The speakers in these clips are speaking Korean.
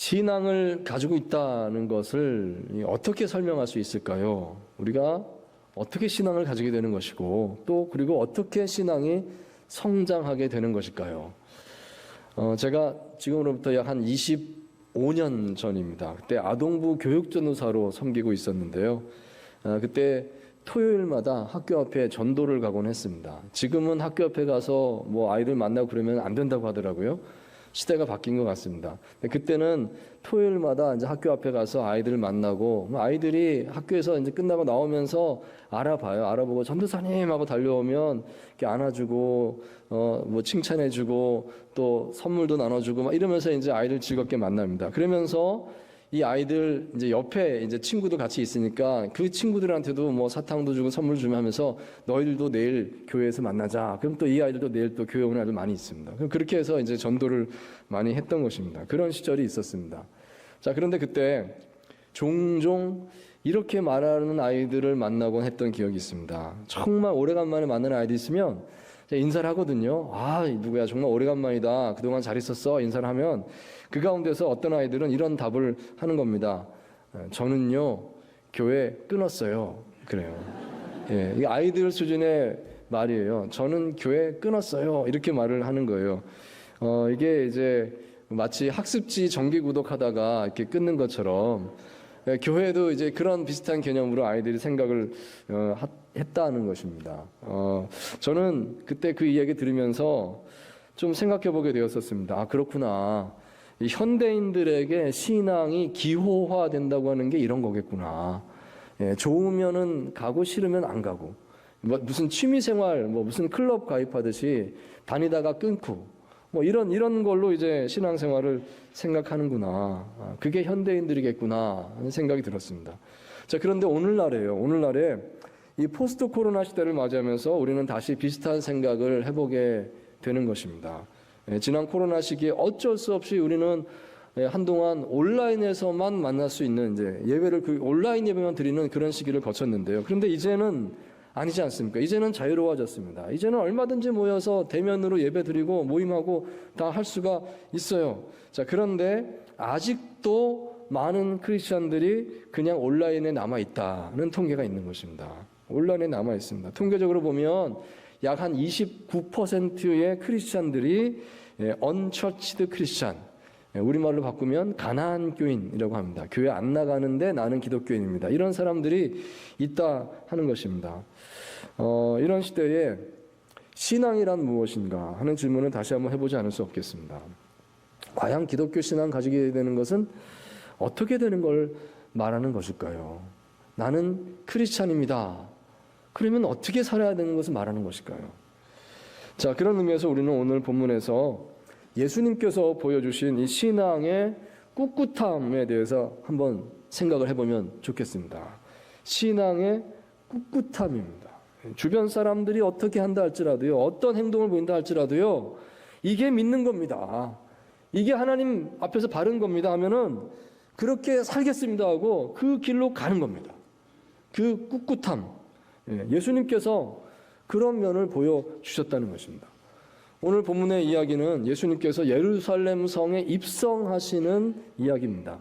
신앙을 가지고 있다는 것을 어떻게 설명할 수 있을까요? 우리가 어떻게 신앙을 가지게 되는 것이고 또 그리고 어떻게 신앙이 성장하게 되는 것일까요? 제가 지금으로부터 약 한 25년 전입니다. 그때 아동부 교육전도사로 섬기고 있었는데요. 그때 토요일마다 학교 앞에 전도를 가곤 했습니다. 지금은 학교 앞에 가서 뭐 아이들 만나고 그러면 안 된다고 하더라고요. 시대가 바뀐 것 같습니다. 그때는 토요일마다 이제 학교 앞에 가서 아이들을 만나고 아이들이 학교에서 이제 끝나고 나오면서 알아보고 전도사님 하고 달려오면 이렇게 안아주고 뭐 칭찬해주고 또 선물도 나눠주고 막 이러면서 이제 아이들 즐겁게 만납니다. 그러면서 이 아이들 이제 옆에 이제 친구도 같이 있으니까 그 친구들한테도 뭐 사탕도 주고 선물 주면 하면서 너희들도 내일 교회에서 만나자. 그럼 또 이 아이들도 내일 또 교회 오는 아이들 많이 있습니다. 그럼 그렇게 해서 이제 전도를 많이 했던 것입니다. 그런 시절이 있었습니다. 자, 그런데 그때 종종 이렇게 말하는 아이들을 만나곤 했던 기억이 있습니다. 정말 오래간만에 만나는 아이들 있으면 인사를 하거든요. 누구야 정말 오래간만이다. 그동안 잘 있었어. 인사를 하면 그 가운데서 어떤 아이들은 이런 답을 하는 겁니다. 저는요 교회 끊었어요. 그래요. 예, 이 아이들 수준의 말이에요. 저는 교회 끊었어요. 이렇게 말을 하는 거예요. 이게 이제 마치 학습지 정기 구독하다가 이렇게 끊는 것처럼 교회도 이제 그런 비슷한 개념으로 아이들이 생각을 했다는 것입니다. 저는 그때 그 이야기 들으면서 좀 생각해 보게 되었었습니다. 그렇구나. 이 현대인들에게 신앙이 기호화된다고 하는 게 이런 거겠구나. 좋으면은 가고 싫으면 안 가고. 무슨 취미생활, 무슨 클럽 가입하듯이 다니다가 끊고 이런 걸로 이제 신앙생활을 생각하는구나. 그게 현대인들이겠구나 하는 생각이 들었습니다. 자, 그런데 오늘날에 이 포스트 코로나 시대를 맞이하면서 우리는 다시 비슷한 생각을 해보게 되는 것입니다. 지난 코로나 시기에 어쩔 수 없이 우리는 한동안 온라인에서만 만날 수 있는 이제 예배를 그 온라인 예배만 드리는 그런 시기를 거쳤는데요. 그런데 이제는 아니지 않습니까? 이제는 자유로워졌습니다. 이제는 얼마든지 모여서 대면으로 예배 드리고 모임하고 다 할 수가 있어요. 자, 그런데 아직도 많은 크리스천들이 그냥 온라인에 남아 있다는 통계가 있는 것입니다. 온라인에 남아 있습니다. 통계적으로 보면 약 한 29%의 크리스천들이 언처치드 크리스천, 우리말로 바꾸면 가난한 교인이라고 합니다. 교회 안 나가는데 나는 기독교인입니다. 이런 사람들이 있다 하는 것입니다. 이런 시대에 신앙이란 무엇인가 하는 질문을 다시 한번 해보지 않을 수 없겠습니다. 과연 기독교 신앙 가지게 되는 것은 어떻게 되는 걸 말하는 것일까요? 나는 크리스찬입니다. 그러면 어떻게 살아야 되는 것을 말하는 것일까요? 자, 그런 의미에서 우리는 오늘 본문에서 예수님께서 보여주신 이 신앙의 꿋꿋함에 대해서 한번 생각을 해보면 좋겠습니다. 신앙의 꿋꿋함입니다. 주변 사람들이 어떻게 한다 할지라도요, 어떤 행동을 보인다 할지라도요, 이게 믿는 겁니다. 이게 하나님 앞에서 바른 겁니다 하면은 그렇게 살겠습니다 하고 그 길로 가는 겁니다. 그 꿋꿋함. 예수님께서 그런 면을 보여주셨다는 것입니다. 오늘 본문의 이야기는 예수님께서 예루살렘 성에 입성하시는 이야기입니다.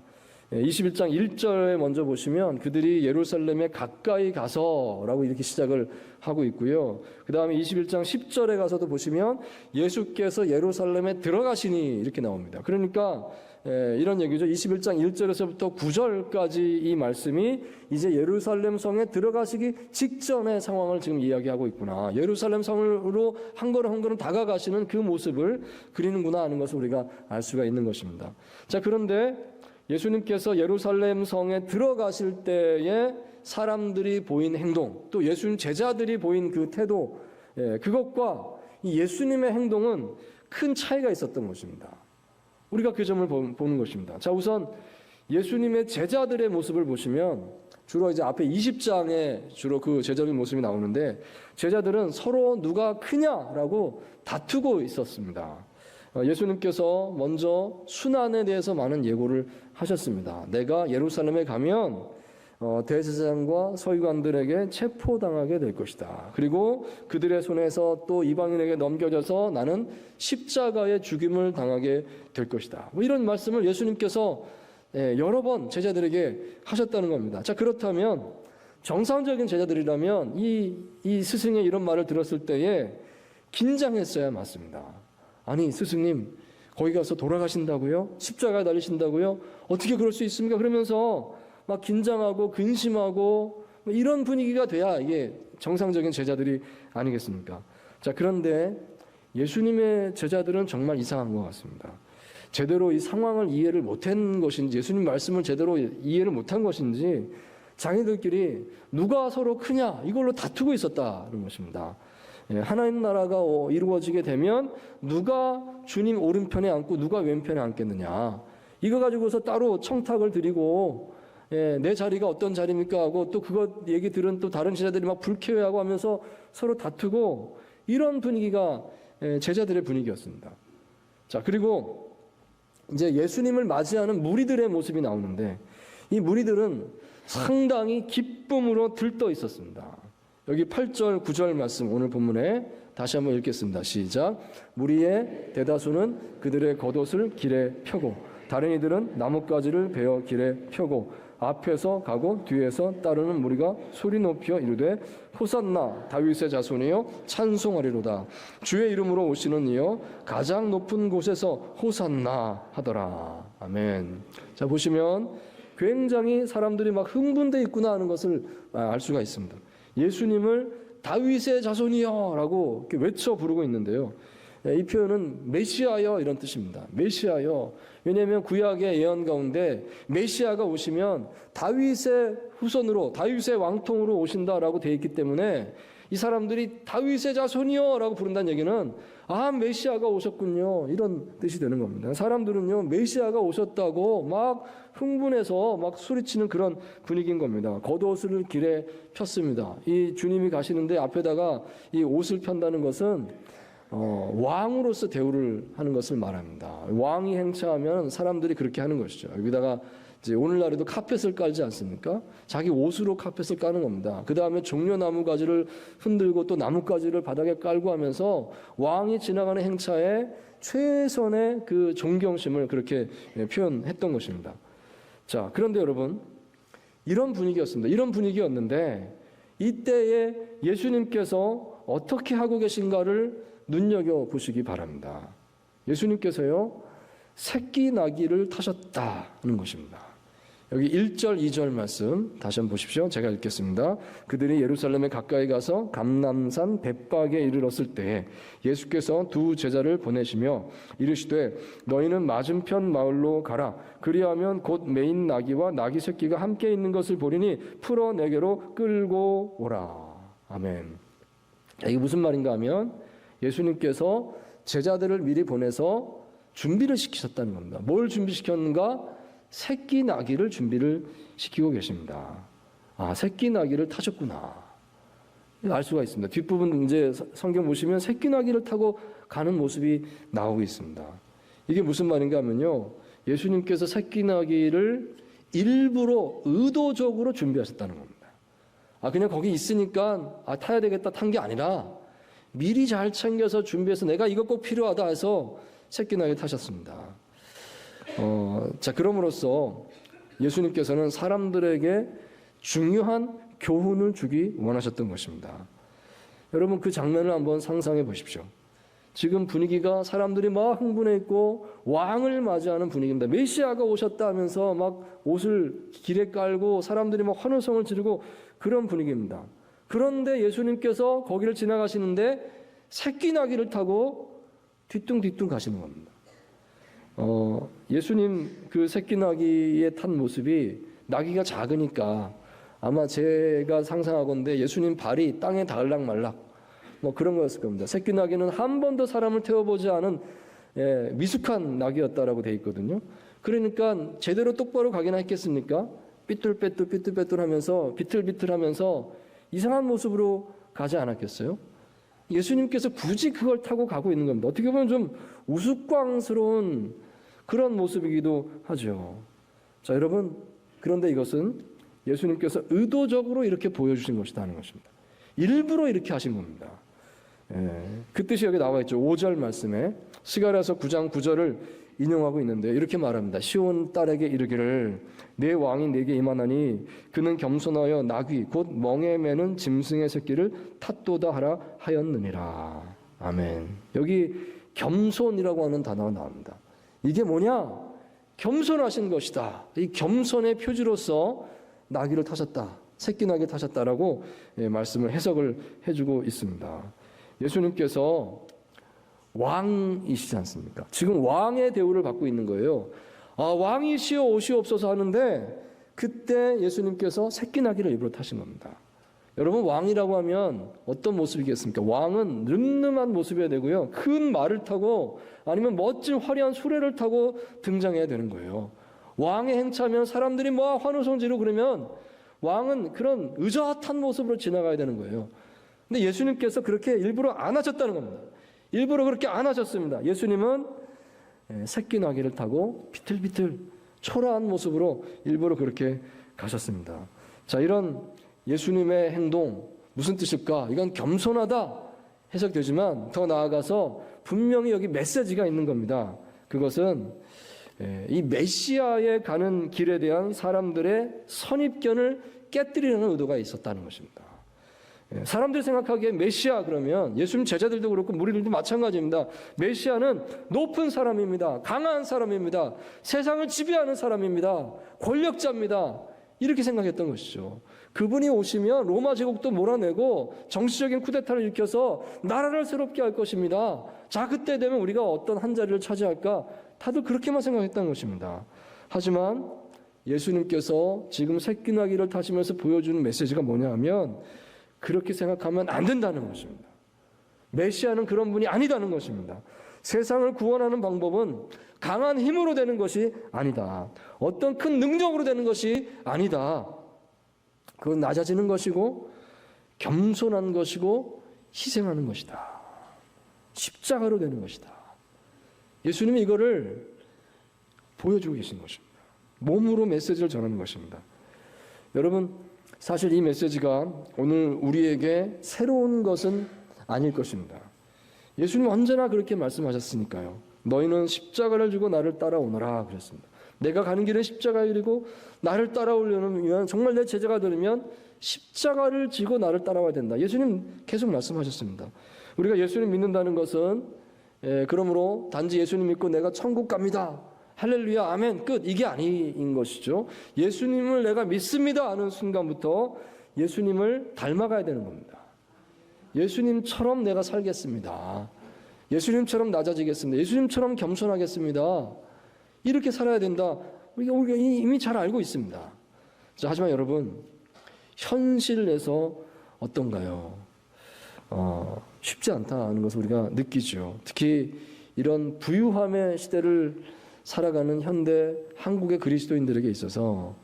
21장 1절에 먼저 보시면 그들이 예루살렘에 가까이 가서라고 이렇게 시작을 하고 있고요. 그 다음에 21장 10절에 가서도 보시면 예수께서 예루살렘에 들어가시니 이렇게 나옵니다. 그러니까 이런 얘기죠. 21장 1절에서부터 9절까지 이 말씀이 이제 예루살렘 성에 들어가시기 직전의 상황을 지금 이야기하고 있구나. 예루살렘 성으로 한 걸음 한 걸음 다가가시는 그 모습을 그리는구나 하는 것을 우리가 알 수가 있는 것입니다. 자, 그런데 예수님께서 예루살렘 성에 들어가실 때에 사람들이 보인 행동, 또 예수님 제자들이 보인 그 태도, 그것과 이 예수님의 행동은 큰 차이가 있었던 것입니다. 우리가 그 점을 보는 것입니다. 자, 우선 예수님의 제자들의 모습을 보시면 주로 이제 앞에 20장에 주로 그 제자들 모습이 나오는데 제자들은 서로 누가 크냐라고 다투고 있었습니다. 예수님께서 먼저 순환에 대해서 많은 예고를 하셨습니다. 내가 예루살렘에 가면 대제사장과 서기관들에게 체포당하게 될 것이다. 그리고 그들의 손에서 또 이방인에게 넘겨져서 나는 십자가의 죽임을 당하게 될 것이다. 뭐 이런 말씀을 예수님께서 여러 번 제자들에게 하셨다는 겁니다. 자, 그렇다면 정상적인 제자들이라면 이 스승의 이런 말을 들었을 때에 긴장했어야 맞습니다. 아니, 스승님, 거기 가서 돌아가신다고요? 십자가에 달리신다고요? 어떻게 그럴 수 있습니까? 그러면서 막 긴장하고 근심하고 이런 분위기가 돼야 이게 정상적인 제자들이 아니겠습니까? 자, 그런데 예수님의 제자들은 정말 이상한 것 같습니다. 제대로 이 상황을 이해를 못한 것인지, 예수님 말씀을 제대로 이해를 못한 것인지, 자기들끼리 누가 서로 크냐 이걸로 다투고 있었다는 것입니다. 하나님 나라가 이루어지게 되면 누가 주님 오른편에 앉고 누가 왼편에 앉겠느냐, 이거 가지고서 따로 청탁을 드리고 내 자리가 어떤 자리입니까 하고 또 그것 얘기 들은 또 다른 제자들이 막 불쾌해하고 하면서 서로 다투고, 이런 분위기가 제자들의 분위기였습니다. 자, 그리고 이제 예수님을 맞이하는 무리들의 모습이 나오는데, 이 무리들은 상당히 기쁨으로 들떠 있었습니다. 여기 8절 9절 말씀 오늘 본문에 다시 한번 읽겠습니다. 시작. 무리의 대다수는 그들의 겉옷을 길에 펴고 다른 이들은 나뭇가지를 베어 길에 펴고 앞에서 가고 뒤에서 따르는 무리가 소리 높여 이르되 호산나 다윗의 자손이여 찬송하리로다. 주의 이름으로 오시는 이여 가장 높은 곳에서 호산나 하더라. 아멘. 자, 보시면 굉장히 사람들이 막 흥분되어 있구나 하는 것을 알 수가 있습니다. 예수님을 다윗의 자손이여 라고 이렇게 외쳐 부르고 있는데요. 이 표현은 메시아여 이런 뜻입니다. 메시아여. 왜냐하면 구약의 예언 가운데 메시아가 오시면 다윗의 후손으로, 다윗의 왕통으로 오신다라고 되어 있기 때문에 이 사람들이 다윗의 자손이여 라고 부른다는 얘기는 메시아가 오셨군요, 이런 뜻이 되는 겁니다. 사람들은요, 메시아가 오셨다고 막 흥분해서 막 소리치는 그런 분위기인 겁니다. 겉옷을 길에 폈습니다. 이 주님이 가시는데 앞에다가 이 옷을 편다는 것은 왕으로서 대우를 하는 것을 말합니다. 왕이 행차하면 사람들이 그렇게 하는 것이죠. 여기다가 이제 오늘날에도 카펫을 깔지 않습니까? 자기 옷으로 카펫을 까는 겁니다. 그 다음에 종려나무 가지를 흔들고 또 나뭇가지를 바닥에 깔고 하면서 왕이 지나가는 행차에 최선의 그 존경심을 그렇게 표현했던 것입니다. 자, 그런데 여러분, 이런 분위기였습니다. 이런 분위기였는데 이때에 예수님께서 어떻게 하고 계신가를 눈여겨보시기 바랍니다. 예수님께서요, 새끼 나귀를 타셨다는 것입니다. 여기 1절 2절 말씀 다시 한번 보십시오. 제가 읽겠습니다. 그들이 예루살렘에 가까이 가서 감람산 벳박에 이르렀을 때 예수께서 두 제자를 보내시며 이르시되 너희는 맞은편 마을로 가라. 그리하면 곧 매인 나귀와 나귀 새끼가 함께 있는 것을 보리니 풀어 내게로 끌고 오라. 아멘. 이게 무슨 말인가 하면 예수님께서 제자들을 미리 보내서 준비를 시키셨다는 겁니다. 뭘 준비시켰는가? 새끼 나귀를 준비를 시키고 계십니다. 새끼 나귀를 타셨구나, 알 수가 있습니다. 뒷부분 이제 성경 보시면 새끼 나귀를 타고 가는 모습이 나오고 있습니다. 이게 무슨 말인가 하면요, 예수님께서 새끼 나귀를 일부러 의도적으로 준비하셨다는 겁니다. 그냥 거기 있으니까 타야 되겠다 탄 게 아니라 미리 잘 챙겨서 준비해서 내가 이거 꼭 필요하다 해서 새끼 나귀 타셨습니다. 자, 그럼으로써 예수님께서는 사람들에게 중요한 교훈을 주기 원하셨던 것입니다. 여러분, 그 장면을 한번 상상해 보십시오. 지금 분위기가 사람들이 막 흥분해 있고 왕을 맞이하는 분위기입니다. 메시아가 오셨다 하면서 막 옷을 길에 깔고 사람들이 막 환호성을 지르고 그런 분위기입니다. 그런데 예수님께서 거기를 지나가시는데 새끼 나귀를 타고 뒤뚱뒤뚱 가시는 겁니다. 예수님 그 새끼 나귀에 탄 모습이, 나귀가 작으니까 아마 제가 상상하건대 예수님 발이 땅에 닿을락 말락 뭐 그런 거였을 겁니다. 새끼 나귀는 한 번도 사람을 태워보지 않은 미숙한 나귀였다라고 돼 있거든요. 그러니까 제대로 똑바로 가기나 했겠습니까? 삐뚤빼뚤 하면서 비틀비틀하면서 이상한 모습으로 가지 않았겠어요? 예수님께서 굳이 그걸 타고 가고 있는 겁니다. 어떻게 보면 좀 우스꽝스러운 그런 모습이기도 하죠. 자, 여러분, 그런데 이것은 예수님께서 의도적으로 이렇게 보여주신 것이다 하는 것입니다. 일부러 이렇게 하신 겁니다. 그 뜻이 여기 나와 있죠. 5절 말씀에 스가랴서 9장 9절을 인용하고 있는데 이렇게 말합니다. 시온 딸에게 이르기를 내 왕이 내게 임하나니 그는 겸손하여 나귀 곧 멍에 매는 짐승의 새끼를 탓도다 하라 하였느니라. 아멘. 여기 겸손이라고 하는 단어가 나옵니다. 이게 뭐냐? 겸손하신 것이다. 이 겸손의 표지로서 나귀를 타셨다. 새끼 나귀 타셨다라고 말씀을 해석을 해주고 있습니다. 예수님께서 왕이시지 않습니까? 지금 왕의 대우를 받고 있는 거예요. 왕이시여 오시옵소서 하는데 그때 예수님께서 새끼 나귀를 일부러 타신 겁니다. 여러분, 왕이라고 하면 어떤 모습이겠습니까? 왕은 늠름한 모습이어야 되고요. 큰 말을 타고 아니면 멋진 화려한 수레를 타고 등장해야 되는 거예요. 왕의 행차면 사람들이 뭐 환호성 지르고 그러면 왕은 그런 의젓한 모습으로 지나가야 되는 거예요. 근데 예수님께서 그렇게 일부러 안 하셨다는 겁니다. 일부러 그렇게 안 하셨습니다. 예수님은 새끼 나귀를 타고 비틀비틀 초라한 모습으로 일부러 그렇게 가셨습니다. 자, 이런 예수님의 행동 무슨 뜻일까? 이건 겸손하다 해석되지만 더 나아가서 분명히 여기 메시지가 있는 겁니다. 그것은 이 메시아에 가는 길에 대한 사람들의 선입견을 깨뜨리려는 의도가 있었다는 것입니다. 사람들이 생각하기에 메시아 그러면 예수님 제자들도 그렇고 무리들도 마찬가지입니다. 메시아는 높은 사람입니다. 강한 사람입니다. 세상을 지배하는 사람입니다. 권력자입니다. 이렇게 생각했던 것이죠. 그분이 오시면 로마 제국도 몰아내고 정치적인 쿠데타를 일으켜서 나라를 새롭게 할 것입니다. 자, 그때 되면 우리가 어떤 한 자리를 차지할까? 다들 그렇게만 생각했던 것입니다. 하지만 예수님께서 지금 새끼 나귀를 타시면서 보여주는 메시지가 뭐냐 하면 그렇게 생각하면 안 된다는 것입니다. 메시아는 그런 분이 아니다는 것입니다. 세상을 구원하는 방법은 강한 힘으로 되는 것이 아니다. 어떤 큰 능력으로 되는 것이 아니다. 그건 낮아지는 것이고 겸손한 것이고 희생하는 것이다. 십자가로 되는 것이다. 예수님이 이거를 보여주고 계신 것입니다. 몸으로 메시지를 전하는 것입니다. 여러분, 사실 이 메시지가 오늘 우리에게 새로운 것은 아닐 것입니다. 예수님 언제나 그렇게 말씀하셨으니까요. 너희는 십자가를 지고 나를 따라오너라 그랬습니다. 내가 가는 길은 십자가의 길이고 나를 따라오려면 정말 내 제자가 되려면 십자가를 지고 나를 따라와야 된다. 예수님 계속 말씀하셨습니다. 우리가 예수님 믿는다는 것은 그러므로 단지 예수님 믿고 내가 천국 갑니다. 할렐루야 아멘 끝 이게 아닌 것이죠. 예수님을 내가 믿습니다 하는 순간부터 예수님을 닮아가야 되는 겁니다. 예수님처럼 내가 살겠습니다. 예수님처럼 낮아지겠습니다. 예수님처럼 겸손하겠습니다. 이렇게 살아야 된다. 우리가 이미 잘 알고 있습니다. 자, 하지만 여러분 현실에서 어떤가요? 쉽지 않다는 것을 우리가 느끼죠. 특히 이런 부유함의 시대를 살아가는 현대 한국의 그리스도인들에게 있어서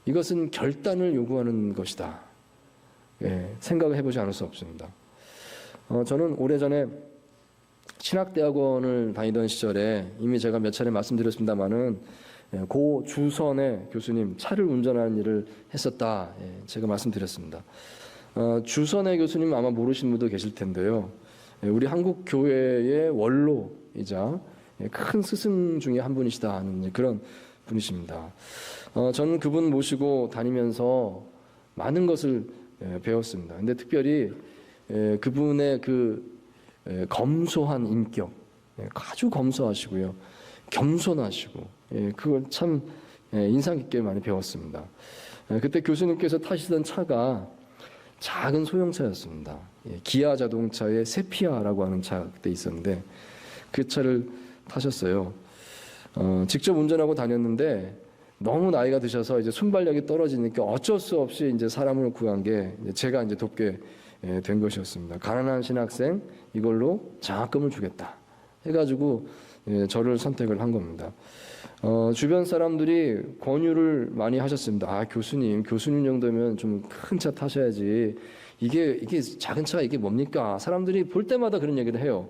이것은 결단을 요구하는 것이다. 생각을 해보지 않을 수 없습니다. 저는 오래전에 신학대학원을 다니던 시절에 이미 제가 몇 차례 말씀드렸습니다마는 고 주선의 교수님 차를 운전하는 일을 했었다. 제가 말씀드렸습니다. 주선의 교수님 아마 모르시는 분도 계실 텐데요. 우리 한국 교회의 원로이자 큰 스승 중에 한 분이시다 하는 그런 분이십니다. 저는 그분 모시고 다니면서 많은 것을 배웠습니다. 근데 특별히 그분의 그 검소한 인격, 아주 검소하시고요, 겸손하시고, 그걸 참 인상 깊게 많이 배웠습니다. 그때 교수님께서 타시던 차가 작은 소형차였습니다. 기아 자동차의 세피아라고 하는 차 그때 있었는데 그 차를 타셨어요. 직접 운전하고 다녔는데 너무 나이가 드셔서 이제 순발력이 떨어지니까 어쩔 수 없이 이제 사람을 구한 게 제가 이제 돕게 된 것이었습니다. 가난한 신학생 이걸로 장학금을 주겠다 해가지고 저를 선택을 한 겁니다. 주변 사람들이 권유를 많이 하셨습니다. 교수님 정도면 좀 큰 차 타셔야지. 이게 작은 차가 이게 뭡니까? 사람들이 볼 때마다 그런 얘기를 해요.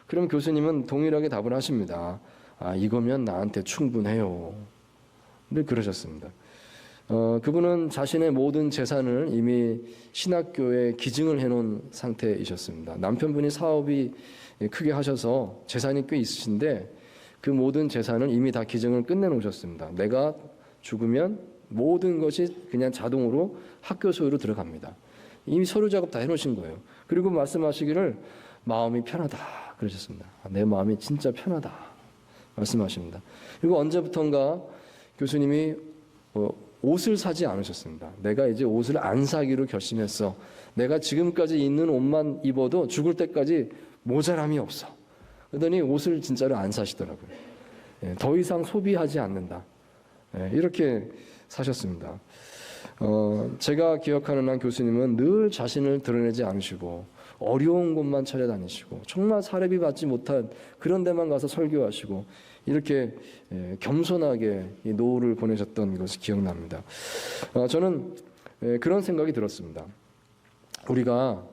그럼 교수님은 동일하게 답을 하십니다. 이거면 나한테 충분해요. 늘 그러셨습니다. 그분은 자신의 모든 재산을 이미 신학교에 기증을 해놓은 상태이셨습니다. 남편분이 사업이 크게 하셔서 재산이 꽤 있으신데 그 모든 재산을 이미 다 기증을 끝내놓으셨습니다. 내가 죽으면 모든 것이 그냥 자동으로 학교 소유로 들어갑니다. 이미 서류 작업 다 해놓으신 거예요. 그리고 말씀하시기를 마음이 편하다 그러셨습니다. 내 마음이 진짜 편하다 말씀하십니다. 그리고 언제부턴가 교수님이 옷을 사지 않으셨습니다. 내가 이제 옷을 안 사기로 결심했어. 내가 지금까지 입는 옷만 입어도 죽을 때까지 모자람이 없어. 그러더니 옷을 진짜로 안 사시더라고요. 더 이상 소비하지 않는다. 이렇게 사셨습니다. 제가 기억하는 한 교수님은 늘 자신을 드러내지 않으시고 어려운 곳만 찾아다니시고 정말 사례비 받지 못한 그런 데만 가서 설교하시고 이렇게 겸손하게 이 노후를 보내셨던 것이 기억납니다. 저는 그런 생각이 들었습니다. 우리가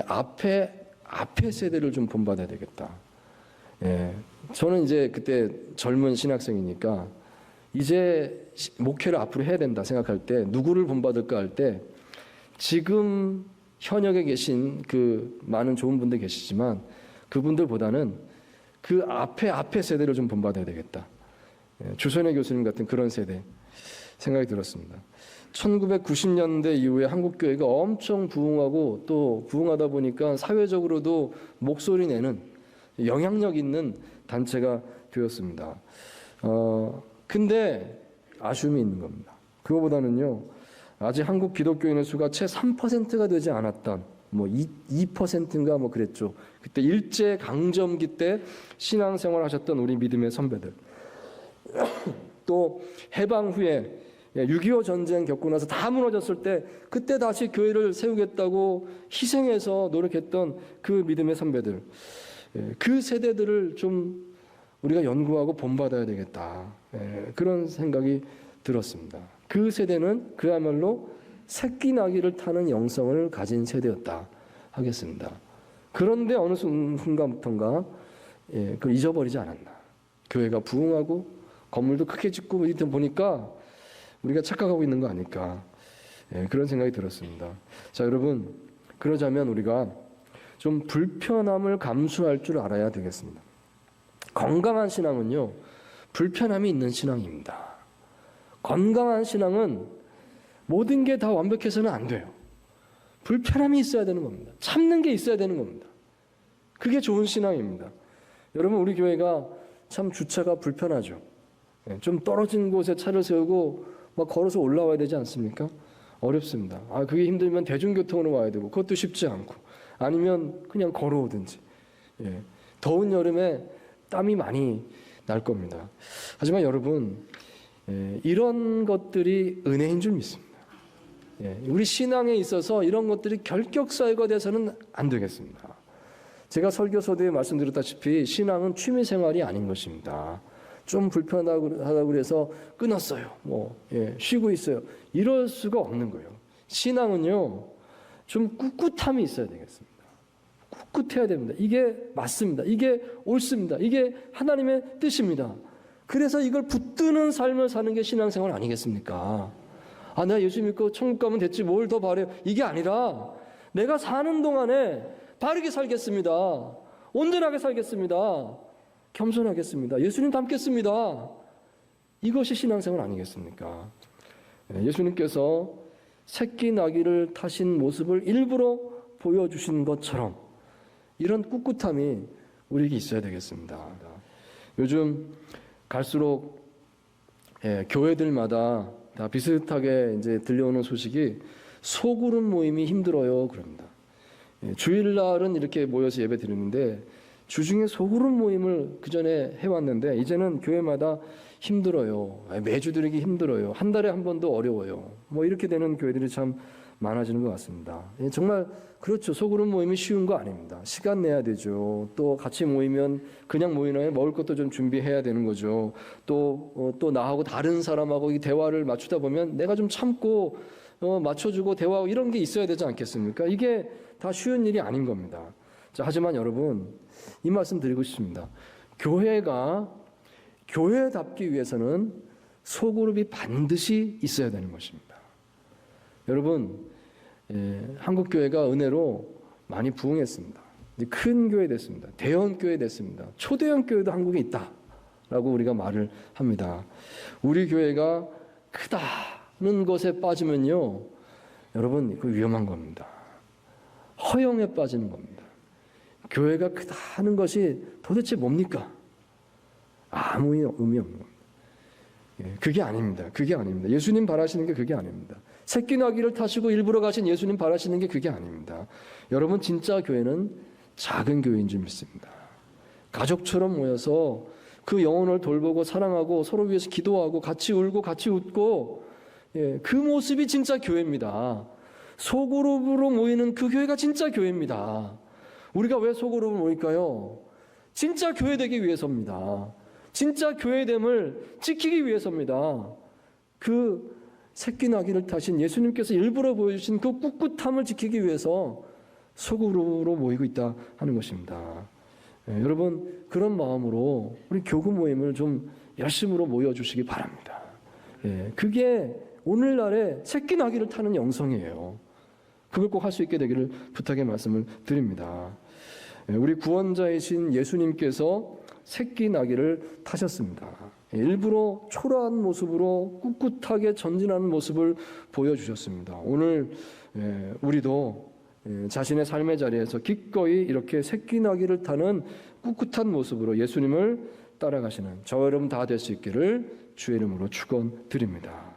앞에 세대를 좀 본받아야 되겠다. 저는 이제 그때 젊은 신학생이니까 이제 목회를 앞으로 해야 된다 생각할 때 누구를 본받을까 할 때 지금 현역에 계신 그 많은 좋은 분들 계시지만 그분들보다는 그 앞에 세대를 좀 본받아야 되겠다. 주선혜 교수님 같은 그런 세대 생각이 들었습니다. 1990년대 이후에 한국교회가 엄청 부흥하고 또 부흥하다 보니까 사회적으로도 목소리 내는 영향력 있는 단체가 되었습니다. 근데 아쉬움이 있는 겁니다. 그거보다는요, 아직 한국 기독교인의 수가 채 3%가 되지 않았던, 2%인가 그랬죠. 그때 일제 강점기 때 신앙생활 하셨던 우리 믿음의 선배들. 또 해방 후에 6.25 전쟁 겪고 나서 다 무너졌을 때 그때 다시 교회를 세우겠다고 희생해서 노력했던 그 믿음의 선배들. 그 세대들을 좀 우리가 연구하고 본받아야 되겠다. 그런 생각이 들었습니다. 그 세대는 그야말로 새끼 나기를 타는 영성을 가진 세대였다 하겠습니다. 그런데 어느 순간부터인가 그걸 잊어버리지 않았나. 교회가 부흥하고 건물도 크게 짓고 이렇게 보니까 우리가 착각하고 있는 거 아닐까. 그런 생각이 들었습니다. 자, 여러분, 그러자면 우리가 좀 불편함을 감수할 줄 알아야 되겠습니다. 건강한 신앙은요, 불편함이 있는 신앙입니다. 건강한 신앙은 모든 게 다 완벽해서는 안 돼요. 불편함이 있어야 되는 겁니다. 참는 게 있어야 되는 겁니다. 그게 좋은 신앙입니다. 여러분, 우리 교회가 참 주차가 불편하죠. 좀 떨어진 곳에 차를 세우고 막 걸어서 올라와야 되지 않습니까? 어렵습니다. 그게 힘들면 대중교통으로 와야 되고 그것도 쉽지 않고 아니면 그냥 걸어오든지. 더운 여름에 땀이 많이 날 겁니다. 하지만 여러분, 이런 것들이 은혜인 줄 믿습니다. 우리 신앙에 있어서 이런 것들이 결격사유가 돼서는 안 되겠습니다. 제가 설교서두에 말씀드렸다시피 신앙은 취미생활이 아닌 것입니다. 좀 불편하다고 그래서 끊었어요. 쉬고 있어요. 이럴 수가 없는 거예요. 신앙은요, 좀 꿋꿋함이 있어야 되겠습니다. 꿋꿋해야 됩니다. 이게 맞습니다. 이게 옳습니다. 이게 하나님의 뜻입니다. 그래서 이걸 붙드는 삶을 사는 게 신앙생활 아니겠습니까? 내가 예수 믿고 천국 가면 됐지 뭘 더 바래요. 이게 아니라 내가 사는 동안에 바르게 살겠습니다. 온전하게 살겠습니다. 겸손하겠습니다. 예수님 닮겠습니다. 이것이 신앙생활 아니겠습니까? 예수님께서 새끼 나귀를 타신 모습을 일부러 보여주신 것처럼 이런 꿋꿋함이 우리에게 있어야 되겠습니다. 요즘 갈수록 교회들마다 다 비슷하게 이제 들려오는 소식이 소그룹 모임이 힘들어요. 그럽니다. 주일날은 이렇게 모여서 예배 드리는데 주중에 소그룹 모임을 그전에 해왔는데 이제는 교회마다 힘들어요. 매주 드리기 힘들어요. 한 달에 한 번도 어려워요. 이렇게 되는 교회들이 참 많아지는 것 같습니다. 정말 그렇죠. 소그룹 모임이 쉬운 거 아닙니다. 시간 내야 되죠. 또 같이 모이면 그냥 모이나요? 먹을 것도 좀 준비해야 되는 거죠. 또 나하고 다른 사람하고 이 대화를 맞추다 보면 내가 좀 참고 맞춰주고 대화하고 이런 게 있어야 되지 않겠습니까? 이게 다 쉬운 일이 아닌 겁니다. 자, 하지만 여러분, 이 말씀 드리고 싶습니다. 교회가 교회답기 위해서는 소그룹이 반드시 있어야 되는 것입니다. 여러분, 한국 교회가 은혜로 많이 부흥했습니다. 이제 큰 교회 됐습니다. 대형 교회 됐습니다. 초대형 교회도 한국에 있다라고 우리가 말을 합니다. 우리 교회가 크다는 것에 빠지면요, 여러분, 그 위험한 겁니다. 허영에 빠지는 겁니다. 교회가 크다는 것이 도대체 뭡니까? 아무 의미 없는 겁니다. 그게 아닙니다. 그게 아닙니다. 예수님 바라시는 게 그게 아닙니다. 새끼 나귀를 타시고 일부러 가신 예수님 바라시는 게 그게 아닙니다. 여러분, 진짜 교회는 작은 교회인 줄 믿습니다. 가족처럼 모여서 그 영혼을 돌보고 사랑하고 서로 위해서 기도하고 같이 울고 같이 웃고, 그 모습이 진짜 교회입니다. 소그룹으로 모이는 그 교회가 진짜 교회입니다. 우리가 왜 소그룹을 모일까요? 진짜 교회 되기 위해서입니다. 진짜 교회됨을 지키기 위해서입니다. 그 새끼 나귀를 타신 예수님께서 일부러 보여주신 그 꿋꿋함을 지키기 위해서 소그룹으로 모이고 있다 하는 것입니다. 여러분, 그런 마음으로 우리 교구 모임을 좀 열심으로 모여주시기 바랍니다. 그게 오늘날의 새끼 나귀를 타는 영성이에요. 그걸 꼭 할 수 있게 되기를 부탁의 말씀을 드립니다. 우리 구원자이신 예수님께서 새끼 나귀를 타셨습니다. 일부러 초라한 모습으로 꿋꿋하게 전진하는 모습을 보여주셨습니다. 오늘 우리도 자신의 삶의 자리에서 기꺼이 이렇게 새끼 나귀를 타는 꿋꿋한 모습으로 예수님을 따라가시는 저와 여러분 다 될 수 있기를 주의 이름으로 축원드립니다.